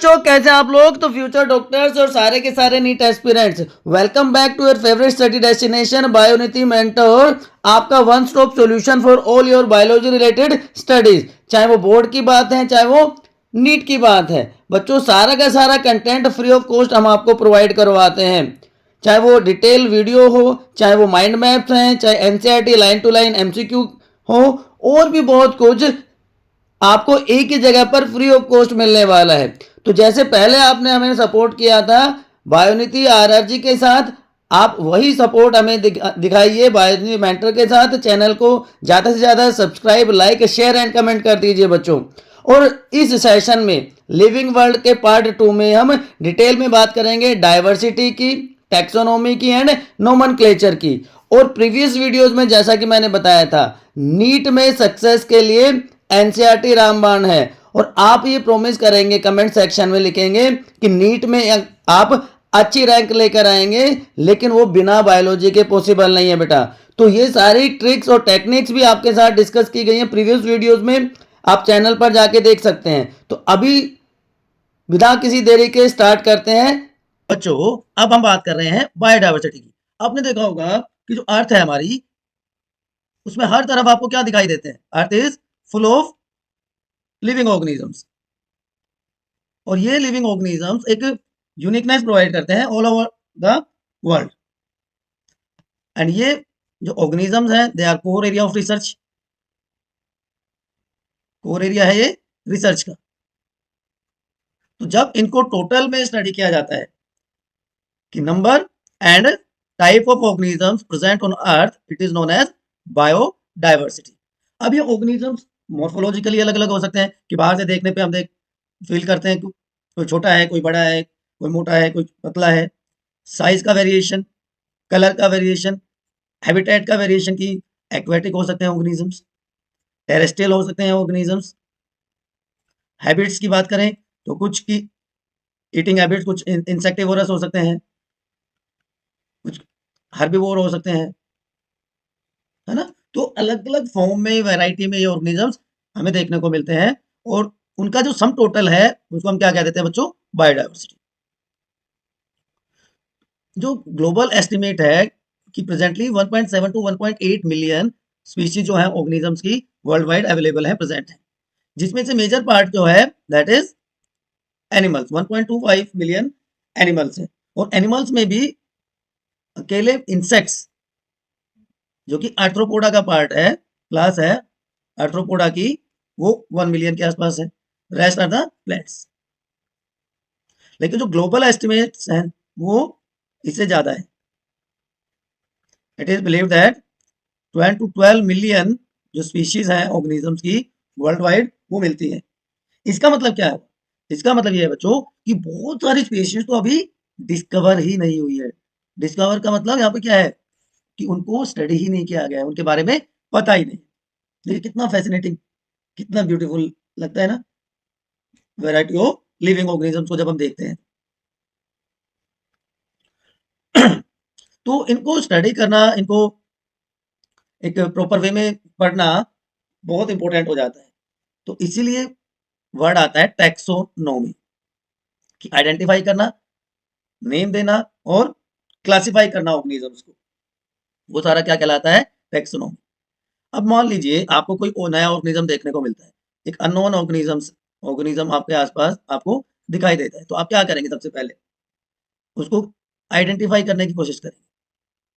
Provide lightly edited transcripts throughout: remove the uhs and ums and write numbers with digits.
बच्चों, कैसे आप लोग? तो फ्यूचर डॉक्टर्स और सारे के सारे NEET aspirants, welcome back to your favourite study destination बायोनिति मेंटर, आपका one stop solution for all your biology related studies. चाहे वो बोर्ड की बात है, चाहे वो नीट की बात है, बच्चों सारा का सारा कंटेंट फ्री ऑफ कॉस्ट हम आपको प्रोवाइड करवाते हैं। चाहे वो डिटेल वीडियो हो, चाहे वो माइंड मैप्स हैं, चाहे NCERT line to line MCQ हो, और भी बहुत कुछ आपको एक ही जगह पर फ्री ऑफ कॉस्ट मिलने वाला है। तो जैसे पहले आपने हमें सपोर्ट किया था बायोनिति आरआरजी के साथ, आप वही सपोर्ट हमें दिखाइए बायोनिति मेंटर के साथ। चैनल को ज़्यादा से ज़्यादा subscribe, like, share and comment कर दीजिए बच्चों। और इस सेशन में लिविंग वर्ल्ड के पार्ट 2 में हम डिटेल में बात करेंगे डाइवर्सिटी की, टैक्सोनॉमी की एंड नोमेनक्लेचर की। और प्रीवियस वीडियोस में जैसा कि मैंने बताया था, नीट में सक्सेस के लिए एनसीईआरटी रामबाण है। और आप ये प्रॉमिस करेंगे, कमेंट सेक्शन में लिखेंगे कि नीट में आप अच्छी रैंक लेकर आएंगे, लेकिन वो बिना बायोलॉजी के पॉसिबल नहीं है बेटा। तो ये सारी ट्रिक्स और टेक्निक्स भी आपके साथ डिस्कस की गई हैं प्रीवियस वीडियोस में, आप चैनल पर जाके देख सकते हैं। तो अभी बिना किसी देरी के स्टार्ट करते हैं बच्चों। अब हम बात कर रहे हैं बायोडाइवर्सिटी की। आपने देखा होगा कि जो अर्थ है हमारी, उसमें हर तरफ आपको क्या दिखाई देते हैं? Earth is full of living organisms. और ये लिविंग ऑर्गेनिजम्स एक यूनिकनेस प्रोवाइड करते हैं all over the world. And ये जो ऑर्गेनिजम्स हैं, they are core area of research. Core area है ये रिसर्च का। तो जब इनको टोटल में स्टडी किया जाता है कि number and type of organisms present on earth, it is known as biodiversity. अब ये ऑर्गेनिजम्स मॉर्फोलॉजिकली अलग अलग हो सकते हैं कि बाहर से देखने पे हम देख फील करते हैं कि कोई छोटा है, कोई बड़ा है, कोई मोटा है, कोई पतला है। साइज का वेरिएशन, कलर का वेरिएशन, हैबिटेट का वेरिएशन की एक्वेटिक हो सकते हैं ऑर्गेनिजम्स, टेरेस्ट्रियल हो सकते हैं ऑर्गेनिजम्स। हैबिट्स की बात करें तो कुछ की ईटिंग हैबिट्स, कुछ इंसेक्टिवोरस हो सकते हैं, कुछ हर्बीवोर हो सकते हैं, है ना। तो अलग अलग फॉर्म में, वैरायटी में ये ऑर्गेनिजम्स हमें देखने को मिलते हैं। और उनका जो सम टोटल है उसको हम क्या कह देते हैं बच्चों? बायोडाइवर्सिटी। जो ग्लोबल एस्टिमेट है कि प्रेजेंटली 1.7 टू 1.8 मिलियन स्पीशीज जो है ऑर्गेनिजम्स की वर्ल्ड वाइड अवेलेबल है, प्रेजेंट है। जिसमें से मेजर पार्ट जो है that is animals, 1.25 million animals है। और एनिमल्स में भी अकेले इंसेक्ट्स जो कि आर्थ्रोपोडा का पार्ट है, क्लास है आर्थ्रोपोडा की, वो 1 मिलियन के आसपास है। Rest are the plates. लेकिन जो ग्लोबल एस्टिमेट्स हैं वो इससे ज्यादा है। It is believe that 12 to 12 million जो स्पीशीज हैं ऑर्गेनिजम्स की वर्ल्ड वाइड, वो मिलती है। इसका मतलब क्या है? इसका मतलब ये है बच्चों कि बहुत सारी स्पीशीज तो अभी डिस्कवर ही नहीं हुई है। डिस्कवर का मतलब यहाँ पे क्या है कि उनको स्टडी ही नहीं किया गया है, उनके बारे में पता ही नहीं। देखिए कितना फैसिनेटिंग, कितना ब्यूटीफुल लगता है ना, वैरायटी ऑफ लिविंग ऑर्गेनिजम्स को जब हम देखते हैं। तो इनको स्टडी करना, इनको एक प्रॉपर वे में पढ़ना बहुत इंपॉर्टेंट हो जाता है। तो इसीलिए वर्ड आता है टैक्सोनॉमी, कि आइडेंटिफाई करना, नेम देना और क्लासिफाई करना ऑर्गेनिजम्स को, वो सारा क्या कहलाता है? टैक्सोनॉमी। अब मान लीजिए आपको कोई नया ऑर्गेनिज्म देखने को मिलता है, एक अननोन ऑर्गेनिज्म आपके आसपास आपको दिखाई देता है, तो आप क्या करेंगे? सबसे पहले उसको आइडेंटिफाई करने की कोशिश करेंगे।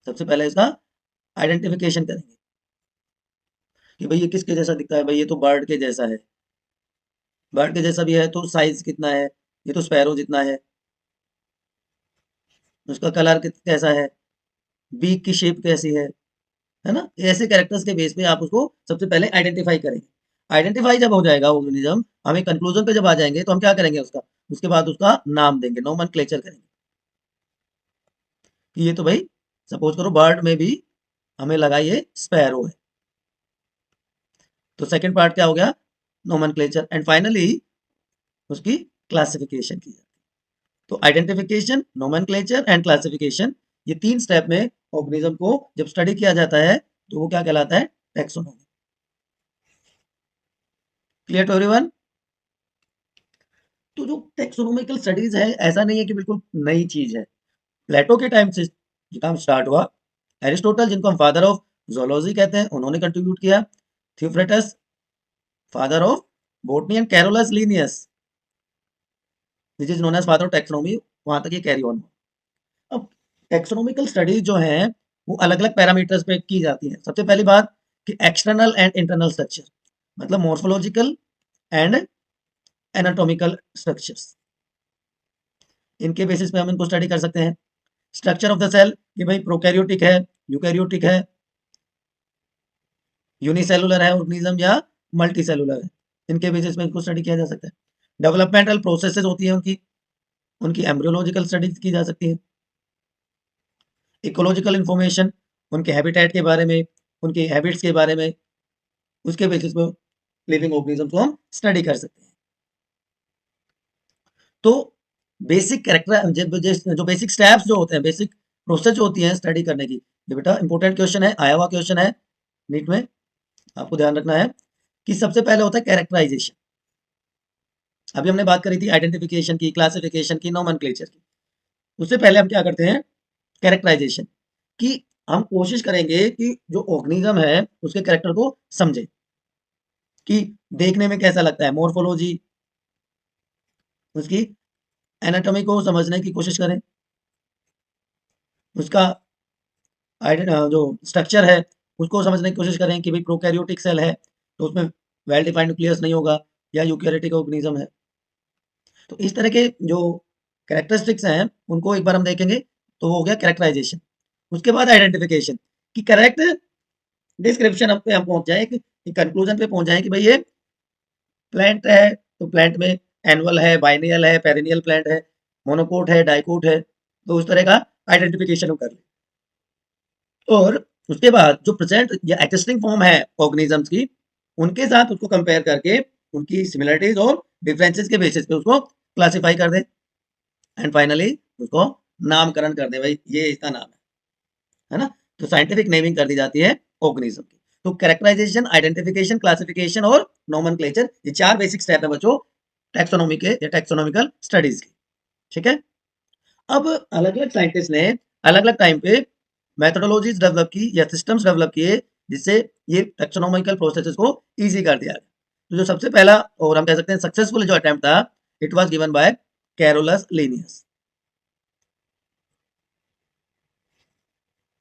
सबसे पहले इसका आइडेंटिफिकेशन करेंगे कि भाई ये किसके जैसा दिखता है। भाई ये तो बर्ड के जैसा है, बर्ड के जैसा भी है तो साइज कितना है? ये तो स्पैरो जितना है। उसका कलर कैसा है? बीक की शेप कैसी है ना। ऐसे कैरेक्टर्स के बेस पे आप उसको सबसे पहले आइडेंटिफाई करेंगे। आइडेंटिफाई जब हो जाएगा ऑर्गेनिज्म, हम एक कंक्लूजन पे जब आ जाएंगे तो हम क्या करेंगे? उसके बाद उसका नाम देंगे, नोमेनक्लेचर करेंगे कि ये तो भाई, सपोज करो बर्ड में भी हमें लगा ये स्पैरो है। तो सेकंड पार्ट क्या हो गया? नोमेनक्लेचर। एंड फाइनली उसकी क्लासिफिकेशन की जाती है। तो आइडेंटिफिकेशन, नोमेनक्लेचर एंड क्लासिफिकेशन, ये 3 स्टेप में ऑर्गेनिज्म को जब स्टडी किया जाता है तो वो क्या कहलाता है? टैक्सोनॉमी। Clear to everyone? तो जो टेक्सोनोमिकल स्टडीज है ऐसा नहीं है कि बिल्कुल नई चीज है, प्लेटो के टाइम से ये काम स्टार्ट हुआ। एरिस्टोटल, जिनको हम फादर ऑफ जोलॉजी कहते हैं, उन्होंने कंट्रीब्यूट किया। Theophrastus, father of botany, and Carolus Linnaeus, which is known as father of taxonomy, वहां तक ये कैरी ऑन हुआ। अब टेक्सोनोमिकल स्टडीज जो है वो अलग अलग पैरामीटर्स पे की जाती हैं। सबसे पहली बात कि एक्सटर्नल एंड इंटरनल स्ट्रक्चर, मतलब मोर्फोलॉजिकल एंड एनाटॉमिकल स्ट्रक्चर्स, इनके बेसिस पे हम इनको स्टडी कर सकते हैं। स्ट्रक्चर ऑफ द सेल, कि भाई प्रोकैरियोटिक है, यूकैरियोटिक है, यूनिसेलुलर है ऑर्गेनिज्म या मल्टी सेलुलर है, इनके बेसिस पे इनको स्टडी किया जा सकता है। डेवलपमेंटल प्रोसेसेस होती हैं उनकी, उनकी एम्ब्रियोलॉजिकल स्टडीज की जा सकती है। इकोलॉजिकल इंफॉर्मेशन, उनके हैबिटेट के बारे में, उनके हैबिट्स के बारे में, उसके बेसिस पे लिविंग ऑर्गेनिज्म को हम स्टडी कर सकते हैं। तो बेसिक कैरेक्टर जो बेसिक स्टेप्स जो होते हैं, बेसिक प्रोसेस जो होती है स्टडी करने की, ये बेटा इंपॉर्टेंट क्वेश्चन है, आया हुआ क्वेश्चन है नीट में, आपको ध्यान रखना है कि सबसे पहले होता है कैरेक्टराइजेशन। अभी हमने बात करी थी आइडेंटिफिकेशन की, क्लासिफिकेशन की, नोमेनक्लेचर की। उससे पहले हम क्या करते हैं, कैरेक्टराइजेशन, कि हम कोशिश करेंगे कि जो ऑर्गेनिज्म है उसके कैरेक्टर को समझे, कि देखने में कैसा लगता है, मोर्फोलॉजी, उसकी एनाटॉमी को समझने की कोशिश करें, उसका जो स्ट्रक्चर है उसको समझने की कोशिश करें कि भाई प्रोकैरियोटिक सेल है तो उसमें वेल डिफाइंड न्यूक्लियस नहीं होगा, या यूकैरियोटिक ऑर्गेनिज्म है। तो इस तरह के जो कैरेक्टरिस्टिक्स हैं उनको एक बार हम देखेंगे, तो वो हो गया कैरेक्टराइजेशन। उसके बाद आइडेंटिफिकेशन, कि करेक्ट डिस्क्रिप्शन पे हम पहुंच जाए, कि कंक्लूजन पे पहुंच जाए कि भाई ये प्लांट है तो प्लांट में एनुअल है, बाइनियल है, पेरिनियल प्लांट है, मोनोकोट है, डाइकोट है, तो उस तरह का आइडेंटिफिकेशन हम कर लें। और उसके बाद जो प्रेजेंट या एक्जिस्टिंग फॉर्म है ऑर्गेनिजम्स की, उनके साथ उसको कंपेयर करके उनकी सिमिलरिटीज और डिफरेंसेस के बेसिस पे उसको क्लासिफाई कर दे, एंड फाइनली उसको नामकरण कर दे, भाई ये इसका नाम है ना। तो साइंटिफिक नेमिंग कर दी जाती है ऑर्गेनिज्म की। तो कैरेक्टराइजेशन, आइडेंटिफिकेशन, क्लासिफिकेशन और नोमेनक्लेचर, ये चार बेसिक स्टेप है बच्चों टैक्सोनॉमी के या टैक्सोनॉमिकल स्टडीज की। ठीक है। अब अलग अलग साइंटिस्ट ने अलग अलग टाइम पे मेथोडोलॉजीज डेवलप की या सिस्टम्स डेवलप किए, जिससे ये टैक्सोनॉमिकल प्रोसेसेस को इजी कर दिया गया। तो जो सबसे पहला और हम कह सकते हैं सक्सेसफुल जो अटेम्प्ट था, it was given by Carolus Linnaeus,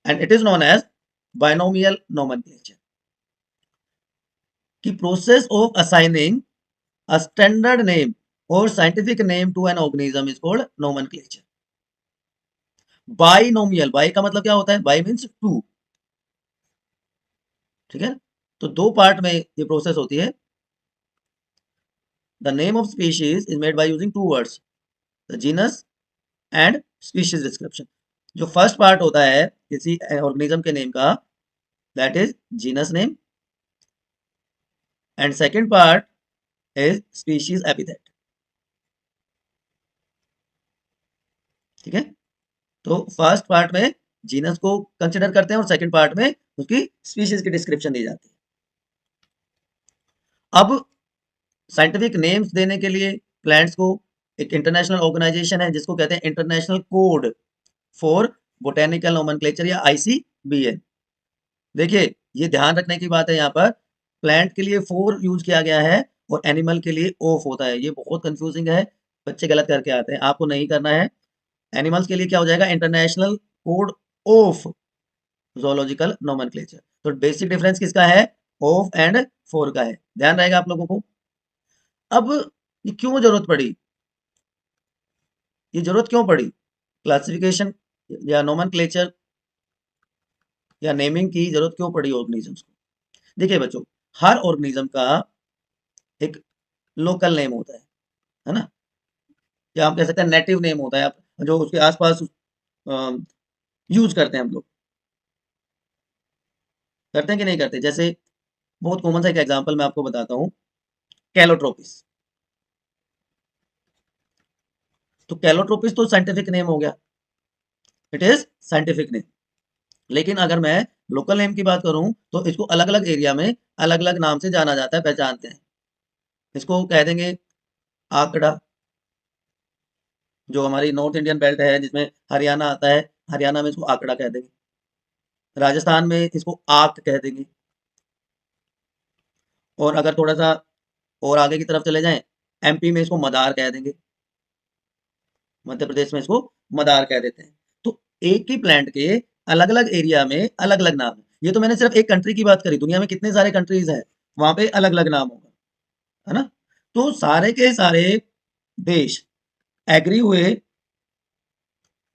and it is known as binomial nomenclature, की process of assigning a standard name or scientific name to an organism is called nomenclature. Binomial, by का मतलब क्या होता है, by means to, ठीक है। तो दो पार्ट में ये प्रोसेस होती है। The name of species is made by using two words, the genus and species description. जो फर्स्ट पार्ट होता है किसी ऑर्गेनिज्म के नेम का, that is genus name, and second part is species epithet, ठीक है। तो फर्स्ट पार्ट में जीनस को कंसिडर करते हैं और सेकंड पार्ट में उसकी स्पीशीज की डिस्क्रिप्शन दी जाती है। अब साइंटिफिक नेम्स देने के लिए प्लांट्स को एक इंटरनेशनल ऑर्गेनाइजेशन है जिसको कहते हैं international code for botanical nomenclature या आईसीबीएन। देखिए ये ध्यान रखने की बात है, यहाँ पर प्लांट के लिए 4 यूज किया गया है और एनिमल के लिए ऑफ होता है। ये बहुत कंफ्यूजिंग है, बच्चे गलत करके आते हैं, आपको नहीं करना है। एनिमल्स के लिए क्या हो जाएगा, international code of zoological nomenclature. तो बेसिक डिफरेंस किसका है, ऑफ एंड फोर का है, ध्यान रहेगा आप लोगों को। अब ये क्यों जरूरत पड़ी, ये जरूरत क्यों पड़ी क्लासिफिकेशन या नोमेनक्लेचर या नेमिंग की जरूरत क्यों पड़ी ऑर्गेनिजम्स को। देखिए बच्चों, हर ऑर्गेनिज्म का एक लोकल नेम होता है ना, या हम कह सकते हैं नेटिव नेम होता है, जो उसके आसपास यूज करते हैं हम लोग, करते हैं कि नहीं करते। जैसे बहुत कॉमन सा एक एग्जांपल मैं आपको बताता हूँ, कैलोट्रोपिस। तो कैलोट्रोपिस तो साइंटिफिक नेम हो गया, इट इज साइंटिफिक नेम। लेकिन अगर मैं लोकल नेम की बात करूं तो इसको अलग अलग एरिया में अलग अलग नाम से जाना जाता है, पहचानते हैं। इसको कह देंगे आकड़ा, जो हमारी नॉर्थ इंडियन बेल्ट है जिसमें हरियाणा आता है, हरियाणा में इसको आंकड़ा कह देंगे, राजस्थान में इसको आक कह देंगे, और अगर थोड़ा सा और आगे की तरफ चले जाएं, एमपी में इसको मदार कह देंगे, मध्य प्रदेश में इसको मदार कह देते हैं। तो एक ही प्लांट के अलग अलग एरिया में अलग अलग नाम है। ये तो मैंने सिर्फ एक कंट्री की बात करी, दुनिया में कितने सारे कंट्रीज हैं, वहां पे अलग अलग नाम होगा, है ना। तो सारे के सारे देश एग्री हुए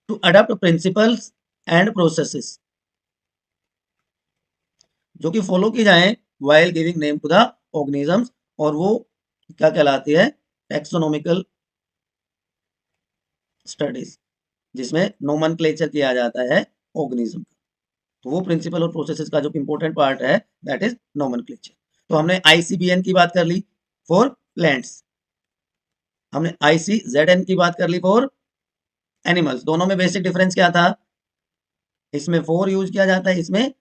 to adopt principles and processes जो कि फॉलो की जाए while giving name to the organisms, और वो क्या कहलाती है, टेक्सोनोमिकल स्टडीज, जिसमें नोमेनक्लेचर किया जाता है ऑर्गेनिज्म का। तो वो प्रिंसिपल और प्रोसेसेस का जो इंपॉर्टेंट पार्ट है दैट इज नोमेनक्लेचर। तो हमने आईसीबीएन की बात कर ली फॉर प्लांट्स, हमने आईसीजेडएन की बात कर ली फॉर एनिमल्स। दोनों में बेसिक डिफरेंस क्या था, इसमें फॉर यूज किया जाता है, इसमें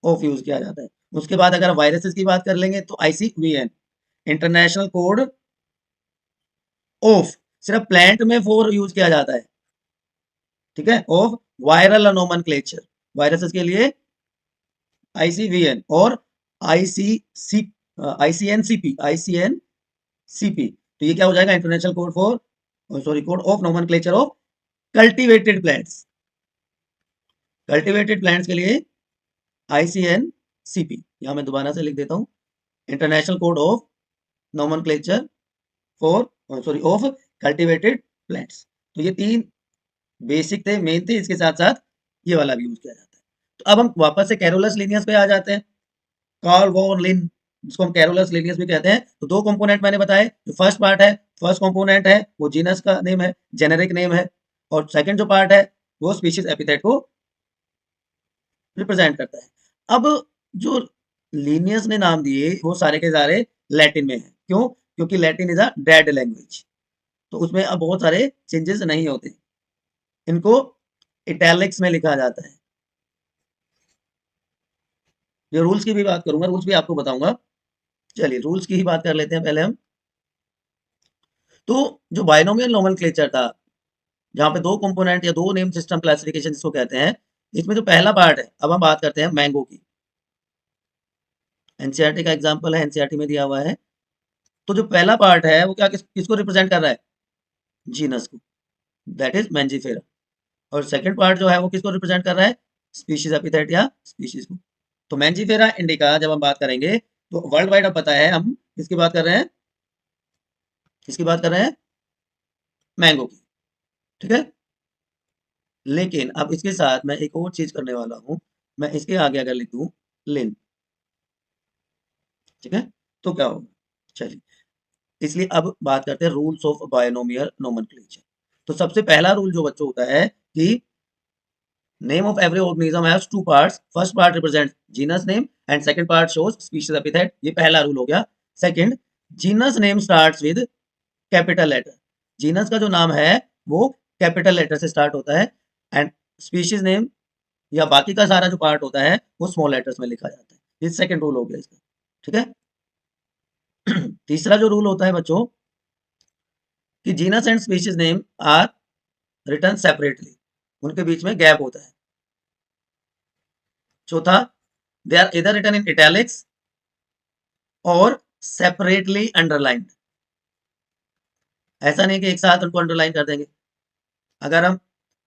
ऑफ यूज किया जाता है। उसके बाद अगर वायरसेस की बात कर लेंगे तो आईसीवीएन, इंटरनेशनल कोड ऑफ, सिर्फ प्लांट में फॉर यूज किया जाता है, ठीक है, ऑफ वायरल नोमेनक्लेचर, वायरसेस के लिए आईसीवीएन, और आईसीसी आईसीएनसीपी। तो ये क्या हो जाएगा, international code for sorry code of nomenclature of cultivated plants, cultivated plants के लिए आईसीएनसीपी। यहां मैं दोबारा से लिख देता हूं, international code of nomenclature for sorry of cultivated plants. तो ये तीन बेसिक थे, मेन थे, इसके साथ साथ ये वाला भी यूज किया जाता है। तो अब हम वापस से कैरोलस लिनियस पे आ जाते हैं, कार्ल वॉन लिन, जिसको हम कैरोलस लिनियस भी कहते हैं। तो दो कंपोनेंट मैंने बताए, जो फर्स्ट पार्ट है, फर्स्ट कंपोनेंट है वो जीनस का नेम है, जेनेरिक नेम है, और सेकंड जो पार्ट है वो स्पीशीज एपिथेट को रिप्रेजेंट करता है। अब जो लीनियस ने नाम दिए वो सारे के सारे लैटिन में है, क्यों, क्योंकि Latin is a dead language, तो उसमें अब बहुत सारे चेंजेस नहीं होते, इनको इटैलिक्स में लिखा जाता है। ये रूल्स की भी बात करूंगा, रूल्स भी आपको बताऊंगा। चलिए रूल्स की ही बात कर लेते हैं पहले हम। तो जो बायनोमियल नोमेनक्लेचर था, जहां पे दो कंपोनेंट या दो नेम सिस्टम क्लासिफिकेशन जिसको कहते हैं, इसमें जो पहला पार्ट है, अब हम बात करते हैं मैंगो की। एनसीईआरटी का एग्जांपल है, एनसीईआरटी में दिया हुआ है। तो जो पहला पार्ट है वो क्या किसको रिप्रेजेंट कर रहा है, जीनस को, दैट इज मैंजीफेरा। और सेकंड पार्ट जो है वो किसको रिप्रेजेंट कर रहा है, स्पीशीज एपिथेट या स्पीशीज को। तो मैंजीफेरा इंडिका जब हम बात करेंगे तो वर्ल्ड वाइड अब पता है हम किसकी बात कर रहे हैं, किसकी बात कर रहे हैं, मैंगो की, ठीक है। लेकिन अब इसके साथ मैं एक और चीज करने वाला हूं, मैं इसके आगे अगर लिख दूं लिन, ठीक है, तो क्या होगा, चलिए इसलिए अब बात करते हैं रूल्स ऑफ बायनोमियल नोमेनक्लेचर। तो सबसे पहला रूल जो बच्चों होता है कि name of every organism has two parts, first part represents genus name and second part shows species epithet. ये पहला रूल हो गया। Second, genus name starts with capital letter, genus का जो नाम है वो कैपिटल लेटर से स्टार्ट होता है, एंड स्पीशीज नेम या बाकी का सारा जो पार्ट होता है वो स्मॉल लेटर्स में लिखा जाता है। ये सेकंड रूल हो गया इसका, ठीक है। तीसरा जो रूल होता है बच्चों कि genus and species name are written separately, उनके बीच में गैप होता है। चौथा, they are either written in italics और सेपरेटली अंडरलाइंड। ऐसा नहीं कि एक साथ उनको अंडरलाइन कर देंगे, अगर हम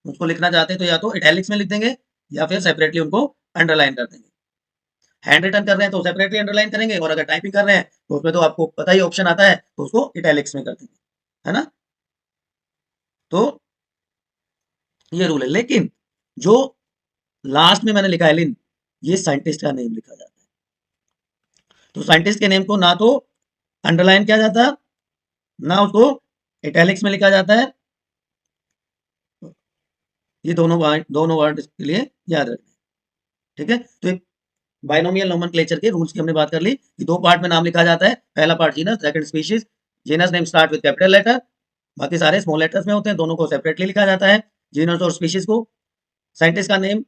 उसको लिखना चाहते हैं तो या तो इटैलिक्स में लिख देंगे या फिर सेपरेटली उनको अंडरलाइन कर देंगे। हैंड रिटन कर रहे हैं तो सेपरेटली अंडरलाइन करेंगे, और अगर टाइपिंग कर रहे हैं तो उसमें तो आपको पता ही ऑप्शन आता है, तो उसको इटैलिक्स में कर देंगे, है ना। तो ये रूल है। लेकिन जो लास्ट में मैंने लिखा है लिन, ये साइंटिस्ट का नेम लिखा जाता है। तो साइंटिस्ट के नेम को ना तो अंडरलाइन किया जाता, ना उसको इटैलिक्स में लिखा जाता है। ये दोनों वर्ड के लिए याद रखना, ठीक है। तो बाइनोमियल नोमेनक्लेचर के रूल्स की हमने बात कर ली कि दो पार्ट में नाम लिखा जाता है, पहला part genus, second species. Genus name start with capital letter, बाकी सारे स्मॉल लेटर्स में होते हैं, दोनों को सेपरेटली लिखा जाता है, जीनस और स्पीशीज को। साइंटिस्ट का नेम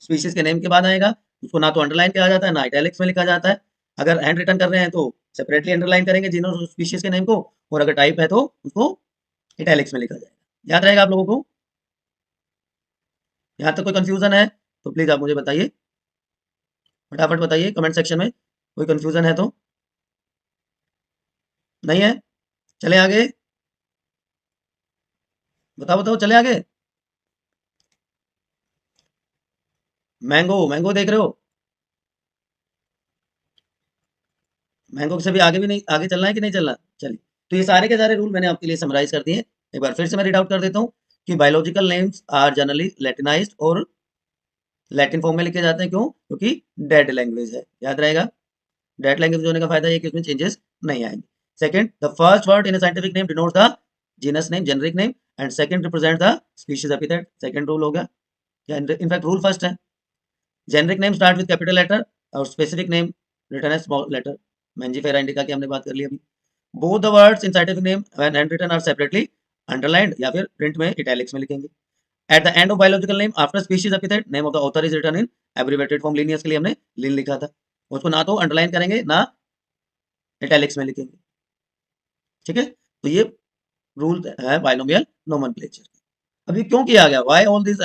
स्पीशीज के नेम के बाद आएगा, उसको ना तो अंडरलाइन किया जाता है ना इटैलिक्स में लिखा जाता है। अगर हैंड रिटन कर रहे हैं तो सेपरेटली अंडरलाइन करेंगे जीनस और स्पीशीज के नेम को, और अगर टाइप है तो उसको इटैलिक्स में लिखा जाएगा। याद रहेगा आप लोगों को? यहाँ तक कोई कंफ्यूजन है तो प्लीज आप मुझे बताइए, फटाफट बताइए कमेंट सेक्शन में, कोई कंफ्यूजन है तो। नहीं है? चले आगे, बताओ बताओ, चले आगे। मैंगो, मैंगो देख रहे हो? मैंगो से भी आगे भी नहीं, आगे चलना है कि नहीं चलना? चलिए, तो ये सारे के सारे रूल मैंने आपके लिए समराइज कर दिए। एक बार फिर से मैं रीड आउट कर देता हूँ कि बायोलॉजिकल नेम्स आर जनरली लैटिनाइज्ड और लैटिन फॉर्म में लिखे जाते हैं। क्यों? क्योंकि डेड लैंग्वेज है, याद रहेगा। डेड लैंग्वेज होने का फायदा ये कि उसमें चेंजेस नहीं आएंगे। Second, the first word in a scientific name denotes the genus name, generic name, and second represent the species epithet. Second rule हो गया, या इनफैक्ट रूल फर्स्ट है। Generic name start with capital letter और specific name written as small letter. Mangifera indica की हमने बात कर ली अभी। Both the words in scientific name when hand written are separately underlined या फिर प्रिंट में इटैलिक्स में लिखेंगे। At the end of biological name after species epithet name of the author is written in abbreviated form. Linnaeus के लिए हमने लीन लिखा था, उसको ना तो अंडरलाइन करेंगे ना इटैलिक्स में लिखेंगे। ठीक है, तो ये रूल है बाइनोमियल नोमेनक्लेचर। अभी क्यों किया गया, व्हाई ऑल दिस?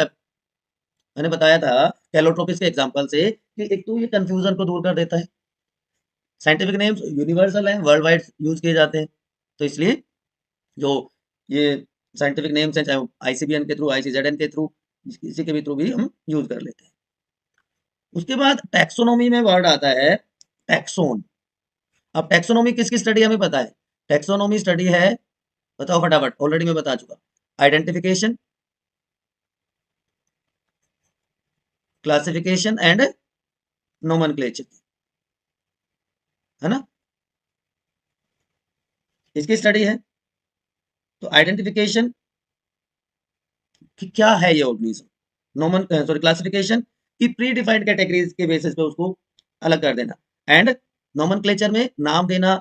मैंने बताया था कैलोट्रोपिस के एग्जांपल से कि एक तो ये कंफ्यूजन को दूर कर देता है। साइंटिफिक नेम्स यूनिवर्सल हैं, वर्ल्ड वाइड यूज किए जाते हैं, तो इसलिए जो ये साइंटिफिक नेम्स हैं, चाहे आईसीबीएन के थ्रू, आईसीजेडएन के थ्रू, किसी के भी थ्रू भी हम यूज कर लेते हैं। उसके बाद टैक्सोनॉमी में वर्ड आता है टैक्सोन। अब टैक्सोनॉमी किसकी स्टडी हमें पता है? टैक्सोनॉमी स्टडी है, बताओ फटाफट, ऑलरेडी मैं बता चुका, आइडेंटिफिकेशन, क्लासिफिकेशन एंड नोमेनक्लेचर, है ना, इसकी स्टडी है। तो आइडेंटिफिकेशन कि क्या है ये ऑर्गेनिज्म, नोमन सॉरी क्लासिफिकेशन की प्री डिफाइंड कैटेगरीज के बेसिस पे उसको अलग कर देना, एंड नोमेनक्लेचर में नाम देना,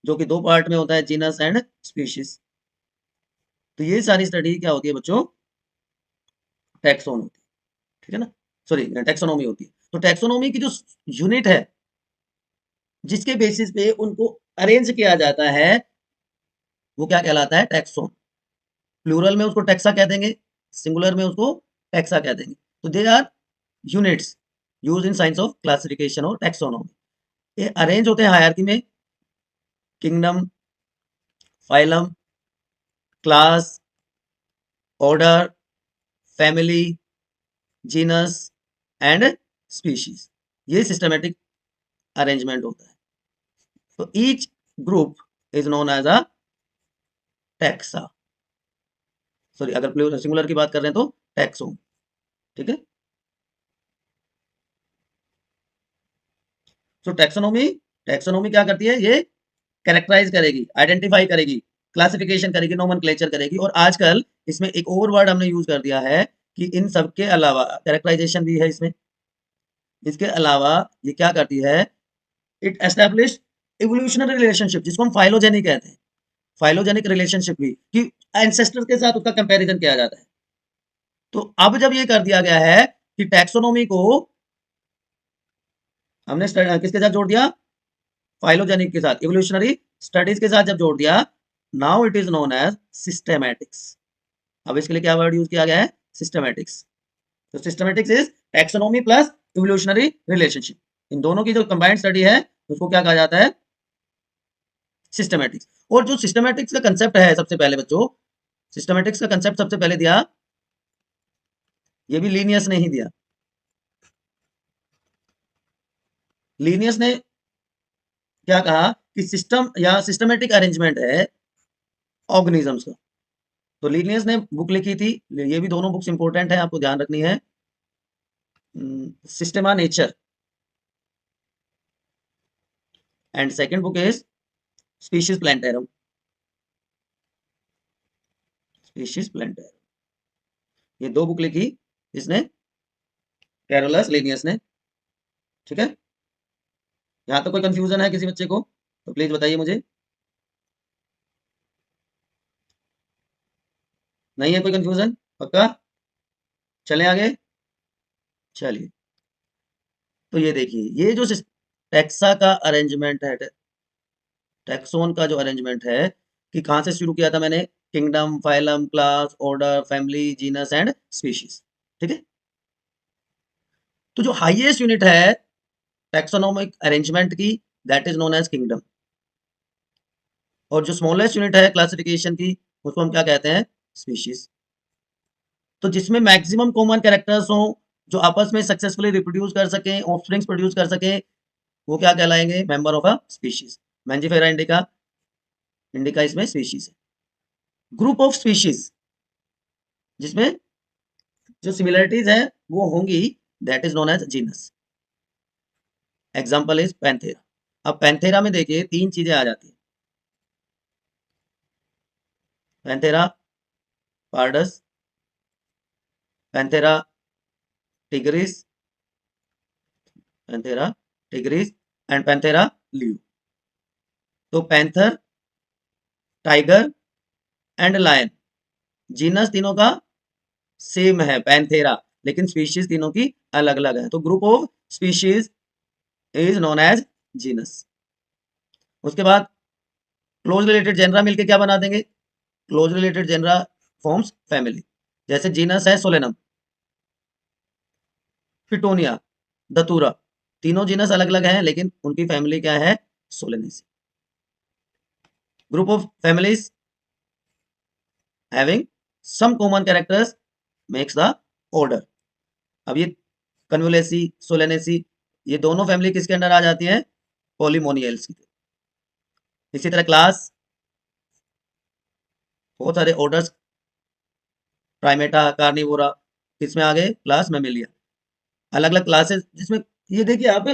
जो कि दो पार्ट में होता है, जीनस एंड स्पीशीज। तो ये सारी स्टडी क्या होती है बच्चों? टैक्सोन होती है, ठीक है ना, सॉरी टैक्सोनॉमी होती है। तो टैक्सोनॉमी की जो यूनिट है जिसके बेसिस पे उनको अरेंज किया जाता है वो क्या कहलाता है? टैक्सोन। प्लूरल में उसको टैक्सा कह देंगे, सिंगुलर में उसको टैक्सा कह देंगे। तो they are units use in science of classification और टैक्सोनॉमी। ये अरेंज होते हैं हायरार्की में, kingdom, phylum, class, order, family, genus and species. ये सिस्टमेटिक अरेंजमेंट होता है। तो each group is known as a taxa, sorry अगर प्लूरल सिंगुलर की बात कर रहे हैं तो टैक्सोन, ठीक है। तो टैक्सोनॉमी, टैक्सोनॉमी क्या करती है? ये कैरेक्टराइज करेगी, आइडेंटिफाई करेगी, क्लासिफिकेशन करेगी, नोमेनक्लेचर करेगी। और आजकल इसमें एक और वर्ड हमने यूज कर दिया है कि इन सब के अलावा कैरेक्टराइजेशन भी है इसमें। इसके अलावा ये क्या करती है? इट एस्टैब्लिश इवोल्यूशनरी रिलेशनशिप, जिसको हम फाइलोजेनिक कहते हैं, फाइलोजेनिक रिलेशनशिप भी, कि एंसेस्टर के साथ उसका कंपैरिजन किया जाता है। तो अब जब ये कर दिया गया है कि टैक्सोनॉमी को हमने किसके साथ जोड़ दिया? फाइलोजेनिक के साथ, इवोल्यूशनरी स्टडीज के साथ जब जोड़ दिया, now it is known as systematics. अब इसके लिए क्या वर्ड यूज किया गया है? सिस्टेमैटिक्स। तो systematics is taxonomy plus evolutionary relationship, इन दोनों की जो कंबाइंड स्टडी है उसको क्या कहा जाता है? सिस्टेमैटिक्स। और जो सिस्टेमैटिक्स का कंसेप्ट है, सबसे पहले बच्चों, सिस्टेमैटिक्स का कंसेप्ट सबसे पहले दिया, ये भी लीनियस ने ही दिया। लीनियस ने क्या कहा कि सिस्टम या सिस्टमेटिक अरेंजमेंट है ऑर्गेनिजम्स का। तो लीनियस ने बुक लिखी थी, ये भी दोनों बुक्स इंपॉर्टेंट है, आपको ध्यान रखनी है। Systema Naturae and second book is Species Plantarum, Species Plantarum. ये दो बुक लिखी इसने, कैरोलस लीनियस ने, ठीक है। यहाँ तो कोई कंफ्यूजन है किसी बच्चे को तो प्लीज बताइए मुझे। नहीं है कोई कंफ्यूजन? पक्का? चलें आगे। चलिए, तो ये देखिए, ये जो टैक्सा का अरेंजमेंट है, टैक्सोन का जो अरेंजमेंट है, कि कहाँ से शुरू किया था मैंने? Kingdom, phylum, class, order, family, genus and species. ठीक है, तो जो हाईएस्ट यूनिट है टैक्सोनॉमिक अरेंजमेंट की, that is known as kingdom, और जो स्मॉलेस्ट यूनिट है क्लासिफिकेशन की, उसको हम क्या कहते हैं, स्पीशीज। तो जिसमें मैक्सिमम कॉमन कैरेक्टर्स हो, जो आपस में सक्सेसफुली रिप्रोड्यूस कर सकें, ऑफस्प्रिंग्स प्रोड्यूस कर सकें, वो क्या कहलाएंगे, member of a species. Mangifera indica, indica इसमें स्पीशीज है। ग्रुप ऑफ स्पीशीज जिसमें जो सिमिलरिटीज है वो होंगी, that is known as genus. Example is Panthera. अब पैंथेरा में देखिए तीन चीजें आ जाती है, Panthera pardus, Panthera tigris, Panthera tigris and Panthera leo. तो panther, tiger and lion, genus तीनों का सेम है पैंथेरा, लेकिन स्पीशीज तीनों की अलग अलग है। तो group of species is known as genus. उसके बाद क्लोज रिलेटेड जेनरा मिलके क्या बना देंगे, close related genera forms family. जैसे जीनस है सोलेनम, पिटोनिया, दतूरा, तीनों जीनस अलग अलग हैं लेकिन उनकी फैमिली क्या है, Solanaceae. Group of families having some common characters makes the order. अब ये कन्वोलेसी, सोलेनेसी, ये दोनों फैमिली किसके अंडर आ जाती है, पॉलीमोनियल्स की। इसी तरह क्लास, बहुत सारे ऑर्डर्स, प्राइमेटा, कार्निवोरा, किसमें आ गए, क्लास मेमेलिया। अलग अलग क्लासेस जिसमें, ये देखिए आप,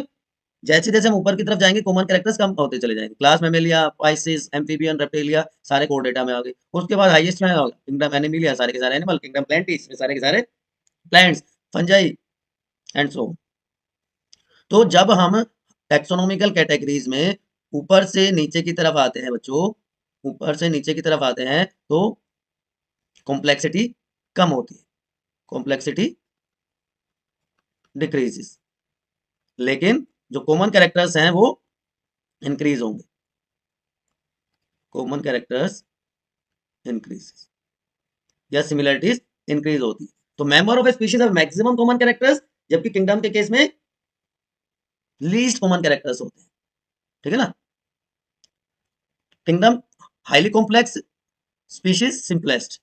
जैसे जैसे हम ऊपर की तरफ जाएंगे कॉमन कैरेक्टर्स कम होते चले जाएंगे। Class Mammalia, Pisces, amphibian, reptilia, सारे कोर डेटा में आ गए। उसके बाद हाईएस्ट में होगा किंगडम एनिमिलिया, सारे के सारे एनिमल, किंगडम प्लेंटिस में सारे के सारे प्लांट्स, फंजाई एंड सो। तो जब हम टेक्सोनॉमिकल कैटेगरीज में ऊपर से नीचे की तरफ आते हैं बच्चों, ऊपर से नीचे की तरफ आते हैं तो कॉम्प्लेक्सिटी कम होती है, कॉम्प्लेक्सिटी डिक्रीजेस, लेकिन जो कॉमन कैरेक्टर्स हैं वो इंक्रीज होंगे, कॉमन कैरेक्टर्स इंक्रीज या सिमिलरिटीज इंक्रीज होती है। तो member of A species have maximum common characters, जबकि किंगडम के केस में लीस्ट कॉमन कैरेक्टर्स होते हैं। ठीक है ना, kingdom highly complex, species simplest.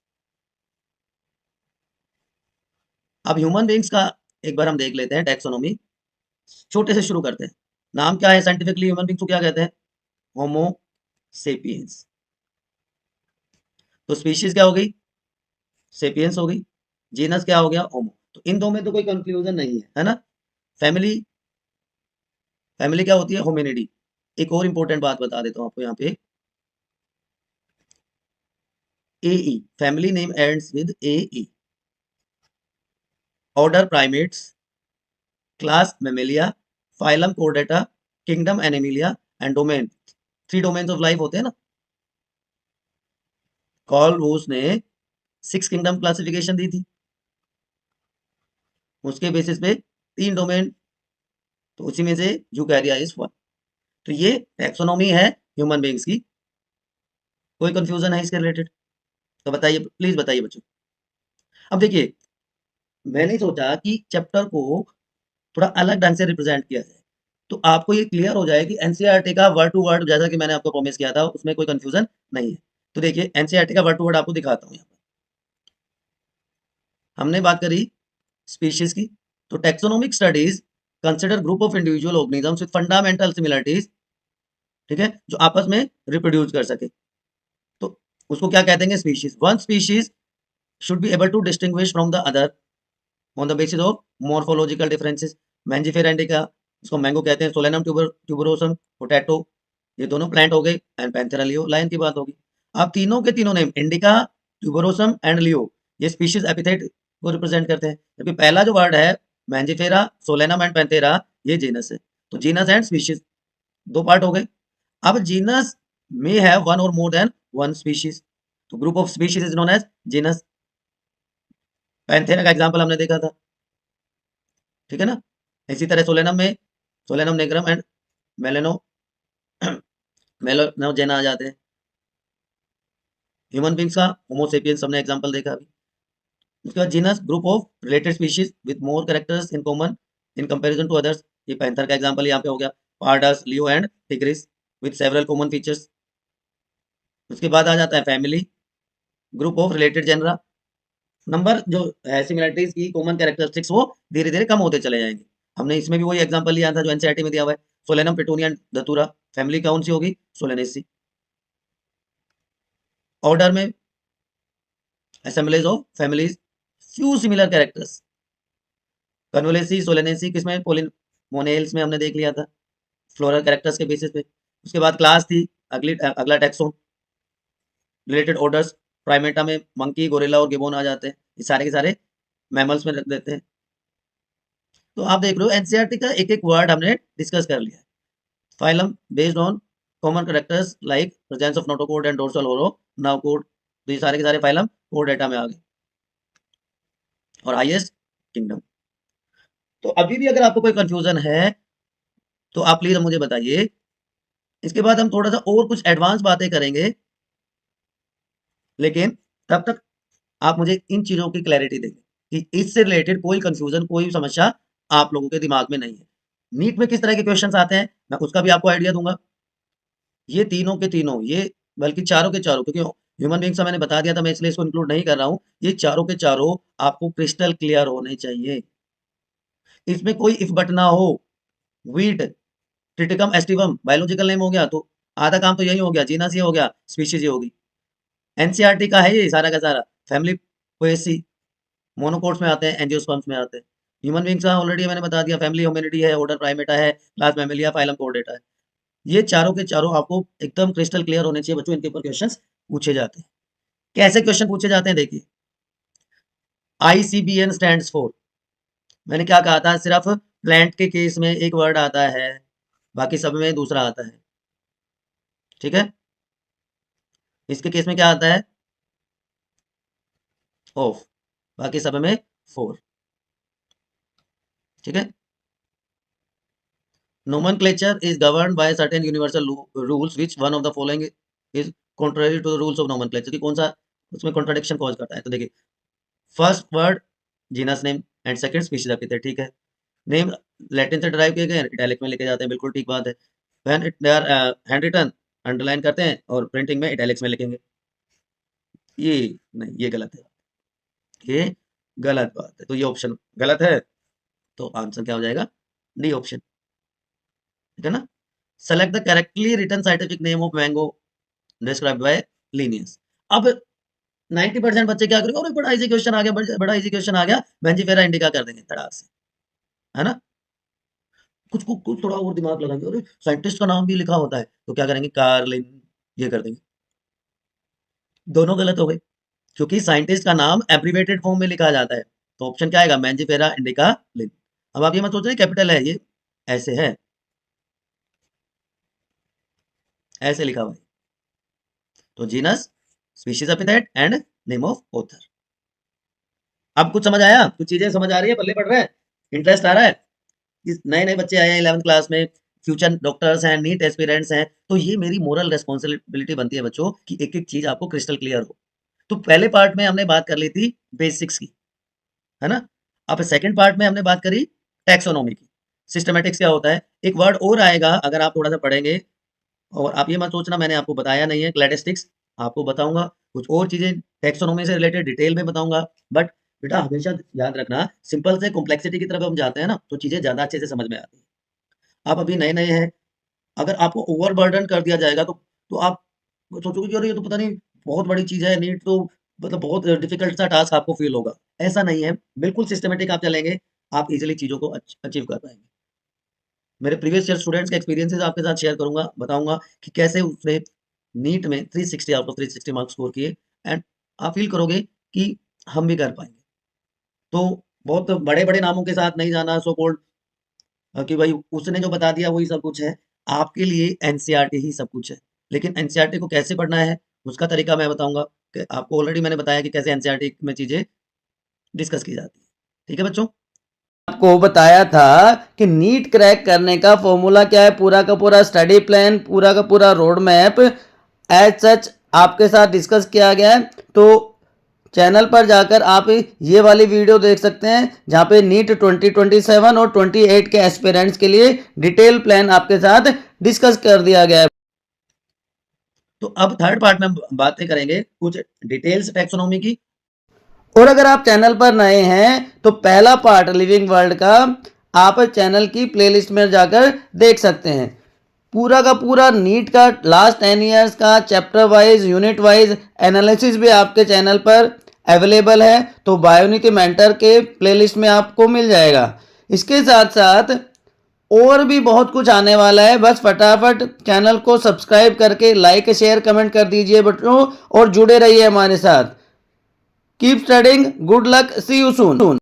अब ह्यूमन बींग्स का एक बार हम देख लेते हैं टैक्सोनॉमी, छोटे से शुरू करते हैं। नाम क्या है साइंटिफिकली ह्यूमन बींग्स को क्या कहते हैं, होमो सेपियंस। तो स्पीशीज क्या हो गई, सेपियंस हो गई, जीनस क्या हो गया, होमो। तो इन दो में तो कोई कंफ्यूजन नहीं है ना। फैमिली, फैमिली क्या होती है, होमिनिडी। एक और इंपॉर्टेंट बात बता देता हूं आपको यहाँ पे, AE, family name ends with AE. Order Primates, class Mammalia, phylum Chordata, kingdom Animalia and domain, 3 domains of life होते हैं ना। कार्ल रोस ने 6 किंगडम क्लासिफिकेशन दी थी, उसके बेसिस पे 3 डोमेन, तो उसी में से यूकैरिया इज वन। तो ये टैक्सोनॉमी है ह्यूमन बीइंग्स की। कोई कंफ्यूजन है इसके रिलेटेड तो बताइए, प्लीज बताइए बच्चों। अब देखिए, मैंने सोचा कि चैप्टर को थोड़ा अलग ढंग से रिप्रेजेंट किया जाए, तो आपको ये क्लियर हो जाए कि एनसीईआरटी का वर्ड टू वर्ड, जैसा कि मैंने आपको प्रॉमिस किया था, उसमें कोई कंफ्यूजन नहीं है। तो देखिए एनसीईआरटी का वर्ड टू वर्ड आपको दिखाता हूँ यहाँ पर। हमने बात करी स्पीशीज की, तो taxonomic studies consider group of individual organisms with fundamental similarities, ठीक है, जो आपस में रिप्रोड्यूस कर सके, तो उसको क्या कहते हैं, species. One species should be able to distinguish from the other on the basis of morphological differences. Mangifera indica, इसको मैंगो कहते हैं, सोलेनम ट्यूबरोसम, पोटैटो, ये दोनों प्लांट हो गए, एंड पैंथेरा लियो, लायन की बात होगी। अब तीनों के तीनों नेम, इंडिका, ट्यूबरोसम एंड लियो, ये स्पीशीज एपिथेट को रिप्रेजेंट करते हैं, जबकि पहला जो वर्ड है मैंजीफेरा, सोलेनम एंड पैंथेरा, ये जीनस है। तो जीनस एंड स्पीशीज दो पार्ट हो गए। अब जीनस में है वन और मोर देन वन स्पीशीज, तो group of species is known as genus. Panthera का एग्जांपल हमने देखा था, ठीक है ना। इसी तरह सोलेनम में सोलेनम नेग्रम एंड मेलेनो मेलोनोजेना आ जाते हैं। ह्यूमन बींग्स का होमोसेपियंस हमने एग्जाम्पल देखा अभी। उसके बाद genus group of related species with more characters in common in comparison to others, ये पैंथर का एग्जाम्पल यहाँ पे हो गया। Pardus, leo and tigris with several common features. उसके बाद आ जाता है family, group of related genera, number जो है सिमिलरिटीज की कॉमन कैरेक्टरिस्टिक्स वो धीरे धीरे कम होते चले जाएंगे। हमने इसमें भी वही एग्जांपल लिया था जो एनसीईआरटी में दिया हुआ है, सोलेनम, पिटूनिया एंड धतूरा। फैमिली कौन सी होगी? सोलेनेसी। ऑर्डर में assemblies of families, few similar characters. कन्वोलेसी, Solanaceae किसमें? पोलिनोमोनेल्स में हमने देख लिया था, फ्लोरल कैरेक्टर्स के बेसिस पे। उसके बाद क्लास थी, अगला टैक्सोन, रिलेटेड ऑर्डर्स। प्राइमेटा में मंकी, गोरिल्ला और गिबोन आ जाते हैं, ये सारे के सारे मैमल्स में रख देते हैं। तो आप देख रहे हो एनसीईआरटी का एक एक वर्ड हमने डिस्कस कर लिया है। Phylum based on common characters like presence of notochord and dorsal hollow nerve cord, तो ये सारे के सारे फाइलम कोड डेटा में आ गए। और हाईएस्ट किंगडम। तो अभी भी अगर आपको कोई कंफ्यूजन है तो आप प्लीज मुझे बताइए। इसके बाद हम थोड़ा सा और कुछ एडवांस बातें करेंगे, लेकिन तब तक आप मुझे इन चीजों की क्लैरिटी देंगे कि इससे रिलेटेड कोई कंफ्यूजन, कोई समस्या आप लोगों के दिमाग में नहीं है। नीट में किस तरह के क्वेश्चंस आते हैं मैं उसका भी आपको आइडिया दूंगा। ये तीनों के तीनों, ये बल्कि चारों के चारों, क्योंकि ह्यूमन बींग्स का मैंने बता दिया था, मैं इसलिए इसको इंक्लूड नहीं कर रहा हूं। ये चारों के चारों आपको क्रिस्टल क्लियर होने चाहिए, इसमें कोई इफ बट ना हो। Wheat, Triticum aestivum biological name हो गया तो आधा काम तो यही हो गया, जीनस ये हो गया, स्पीशीज ये होगी। एनसीईआरटी का है ये सारा का सारा। फैमिली पोएसी मोनोकोट्स में आते हैं, एंजियोस्पर्म्स में आते हैं। ह्यूमन बींग्स का ऑलरेडी मैंने बता दिया, फैमिली होमिनिडी है, ऑर्डर प्राइमेटा है, क्लास मैमेलिया, फाइलम कोर्डेटा है। ये चारों के चारों आपको एकदम क्रिस्टल क्लियर होने चाहिए बच्चों, इनके ऊपर क्वेश्चंस पूछे जाते हैं। कैसे क्वेश्चन पूछे जाते हैं देखिए। आईसीबीएन स्टैंड्स फॉर, मैंने क्या कहा था, सिर्फ प्लांट के केस में एक वर्ड आता है, बाकी सब में दूसरा आता है, ठीक है। इसके केस में क्या आता है? ऑफ, बाकी सब में फोर, ठीक है। Nomenclature is governed by certain universal rules which one of the following is contrary to the rules of nomenclature, कि कौन सा उसमें contradiction cause करता है। तो देखिए, first word genus name and second species epithet, ठीक है। नेम लैटिन से डिराइव किए गए, इटैलिक में लेके जाते हैं, बिल्कुल ठीक बात है। When it they are hand written, underline करते हैं और प्रिंटिंग में इटैलिक्स में लिखेंगे। ये नहीं, ये गलत है, ये गलत बात है, तो ये ऑप्शन गलत है, तो आंसर क्या हो जाएगा? डी ऑप्शन, ठीक है ना। Select the correctly written scientific name of mango described by Linnaeus. अब 90% बच्चे क्या करेंगे, अरे बड़ा इजी क्वेश्चन आ गया, बड़ा इजी क्वेश्चन आ गया, मैंजीफेरा इंडिका कर देंगे तड़ाक से, है ना। कुछ थोड़ा और दिमाग लगाएंगे, अरे साइंटिस्ट का नाम भी लिखा होता है, तो क्या करेंगे, कार्लिन, ये कर देंगे। दोनों गलत हो गए, क्योंकि साइंटिस्ट का नाम एब्रिवेटेड फॉर्म में लिखा जाता है। तो ऑप्शन क्या आएगा? मैंजीफेरा इंडिका लिन। अब आप ये मत सोचो कैपिटल है, ये ऐसे है, ऐसे लिखा हुआ है। तो genus, species epithet and name of author. अब कुछ समझ आया? कुछ चीजें समझ आ रही है, पल्ले पड़ रहा है, इंटरेस्ट आ रहा है? नए नए बच्चे आए हैं 11th क्लास में, फ्यूचर डॉक्टर्स हैं, नीट एस्पिरेंट्स हैं, तो ये मेरी मोरल रेस्पॉन्सिबिलिटी बनती है बच्चों कि एक एक चीज आपको क्रिस्टल क्लियर हो। तो पहले पार्ट में हमने बात कर ली थी बेसिक्स की, है ना। अब सेकंड पार्ट में हमने बात करी टैक्सोनॉमी की, सिस्टमेटिक्स क्या होता है। एक वर्ड और आएगा अगर आप थोड़ा सा पढ़ेंगे, और आप ये मत सोचना मैंने आपको बताया नहीं है, क्लैडिस्टिक्स आपको बताऊंगा, कुछ और चीजें टैक्सोनॉमी से रिलेटेड डिटेल में बताऊंगा। बट बेटा हमेशा याद रखना, सिंपल से कॉम्प्लेक्सिटी की तरफ हम जाते हैं ना, तो चीजें ज्यादा अच्छे से समझ में आती है। आप अभी नए नए हैं, अगर आपको ओवरबर्डन कर दिया जाएगा तो आप सोचोगे कि अरे ये तो पता नहीं बहुत बड़ी चीज है, नीट तो मतलब बहुत डिफिकल्ट सा टास्क आपको फील होगा। ऐसा नहीं है, बिल्कुल सिस्टमेटिक आप चलेंगे, आप इजिली चीजों को अचीव कर पाएंगे। मेरे प्रीवियस ईयर स्टूडेंट्स के एक्सपीरियंसेस आपके साथ शेयर करूंगा, बताऊंगा कि कैसे उसने नीट में 360 आउट ऑफ 360 मार्क्स स्कोर किए, एंड आप फील करोगे कि हम भी कर पाएंगे। तो बहुत बड़े बड़े नामों के साथ नहीं जाना, सो कॉल्ड कि भाई उसने जो बता दिया वही सब कुछ है। आपके लिए एनसीईआरटी ही सब कुछ है, लेकिन एनसीईआरटी को कैसे पढ़ना है उसका तरीका मैं बताऊंगा, कि आपको ऑलरेडी मैंने बताया कि कैसे एनसीईआरटी में चीजें डिस्कस की जाती है, ठीक है बच्चों। आपको बताया था कि नीट क्रैक करने का फॉर्मूला क्या है, पूरा का पूरा स्टडी प्लान, पूरा का पूरा रोड मैप एज सच आपके साथ डिस्कस किया गया है। तो चैनल पर जाकर आप ये वाली वीडियो देख सकते हैं जहाँ पे नीट 2027 और 28 के एस्पिरेंट्स के लिए डिटेल प्लान आपके साथ डिस्कस कर दिया गया है। तो अब थर्ड पार्ट में हम बातें करेंगे कुछ डिटेल्स टैक्सोनॉमी की। और अगर आप चैनल पर नए हैं तो पहला पार्ट लिविंग वर्ल्ड का आप चैनल की प्लेलिस्ट में जाकर देख सकते हैं। पूरा का पूरा नीट का लास्ट 10 इयर्स का chapter wise unit wise analysis भी आपके चैनल पर अवेलेबल है। तो बायोनीति मेंटर के प्लेलिस्ट में आपको मिल जाएगा। इसके साथ साथ और भी बहुत कुछ आने वाला है। बस फटाफट चैनल को सब्सक्राइब करके लाइक शेयर कमेंट कर दीजिए बच्चों और जुड़े रहिए हमारे साथ। Keep studying, good luck, see you soon.